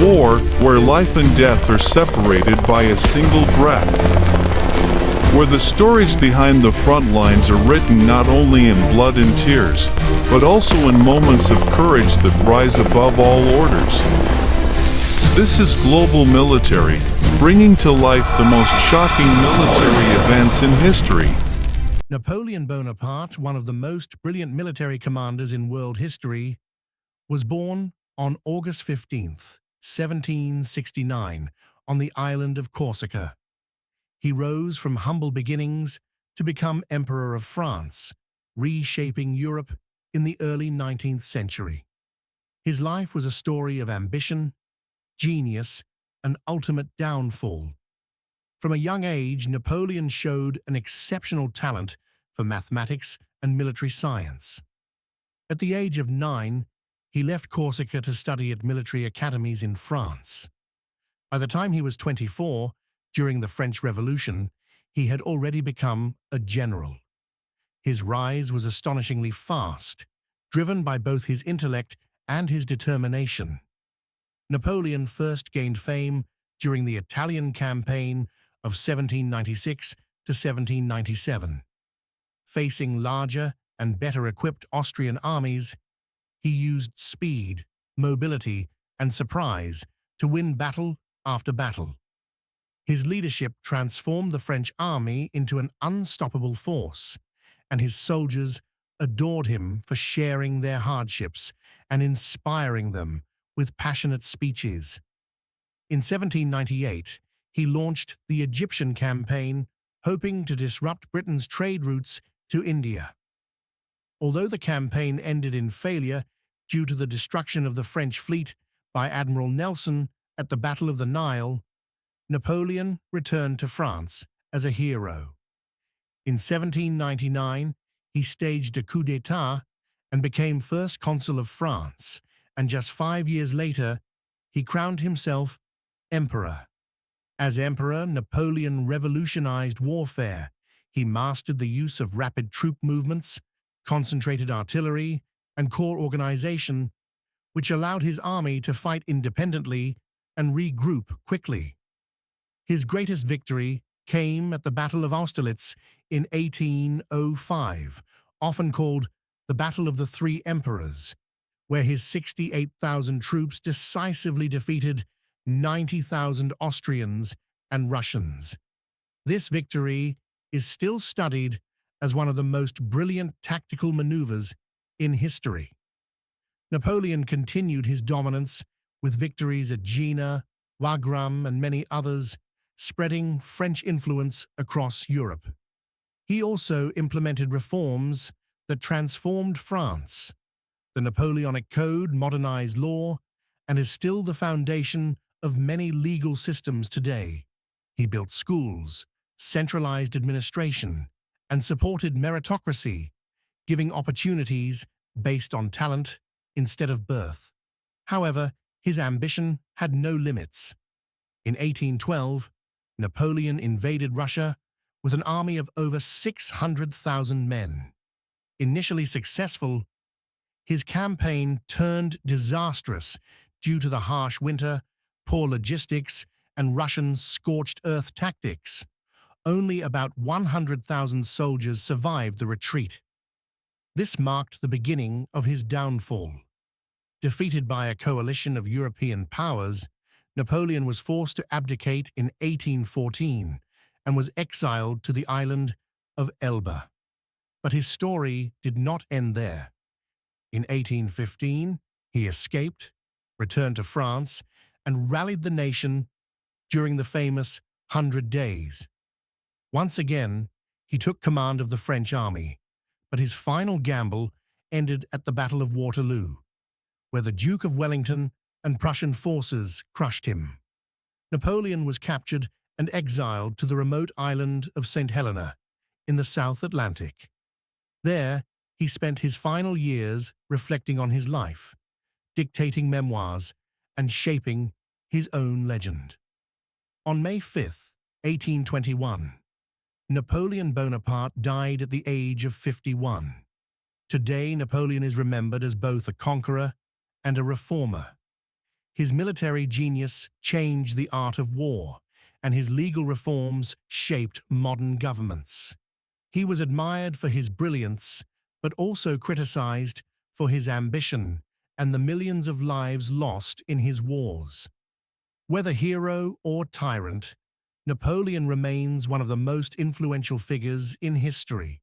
war where life and death are separated by a single breath. Where the stories behind the front lines are written not only in blood and tears, but also in moments of courage that rise above all orders. This is Global Military, bringing to life the most shocking military events in history. Napoleon Bonaparte, one of the most brilliant military commanders in world history, was born on August 15th, 1769, on the island of Corsica. He rose from humble beginnings to become Emperor of France, reshaping Europe in the early 19th century. His life was a story of ambition, genius, and ultimate downfall. From a young age, Napoleon showed an exceptional talent for mathematics and military science. At the age of 9, he left Corsica to study at military academies in France. By the time he was 24, during the French Revolution, he had already become a general. His rise was astonishingly fast, driven by both his intellect and his determination. Napoleon first gained fame during the Italian campaign of 1796 to 1797. Facing larger and better equipped Austrian armies, he used speed, mobility, and surprise to win battle after battle. His leadership transformed the French army into an unstoppable force, and his soldiers adored him for sharing their hardships and inspiring them with passionate speeches. In 1798, he launched the Egyptian campaign, hoping to disrupt Britain's trade routes to India. Although the campaign ended in failure due to the destruction of the French fleet by Admiral Nelson at the Battle of the Nile, Napoleon returned to France as a hero. In 1799, he staged a coup d'état and became first consul of France, and just 5 years later, he crowned himself emperor. As emperor, Napoleon revolutionized warfare. He mastered the use of rapid troop movements, concentrated artillery, and corps organization, which allowed his army to fight independently and regroup quickly. His greatest victory came at the Battle of Austerlitz in 1805, often called the Battle of the Three Emperors, where his 68,000 troops decisively defeated 90,000 Austrians and Russians. This victory is still studied as one of the most brilliant tactical maneuvers in history. Napoleon continued his dominance with victories at Jena, Wagram, and many others, spreading French influence across Europe. He also implemented reforms that transformed France. The Napoleonic Code modernized law and is still the foundation of many legal systems today. He built schools, centralized administration, and supported meritocracy, giving opportunities based on talent instead of birth. However, his ambition had no limits. In 1812, Napoleon invaded Russia with an army of over 600,000 men. Initially successful, his campaign turned disastrous due to the harsh winter, poor logistics, and Russian scorched earth tactics. Only about 100,000 soldiers survived the retreat. This marked the beginning of his downfall. Defeated by a coalition of European powers, Napoleon was forced to abdicate in 1814 and was exiled to the island of Elba. But his story did not end there. In 1815, he escaped, returned to France, and rallied the nation during the famous 100 Days. Once again, he took command of the French army, but his final gamble ended at the Battle of Waterloo, where the Duke of Wellington and Prussian forces crushed him. Napoleon was captured and exiled to the remote island of St. Helena in the South Atlantic. There, he spent his final years reflecting on his life, dictating memoirs, and shaping his own legend. On May 5th, 1821, Napoleon Bonaparte died at the age of 51. Today, Napoleon is remembered as both a conqueror and a reformer. His military genius changed the art of war, and his legal reforms shaped modern governments. He was admired for his brilliance, but also criticized for his ambition and the millions of lives lost in his wars. Whether hero or tyrant, Napoleon remains one of the most influential figures in history.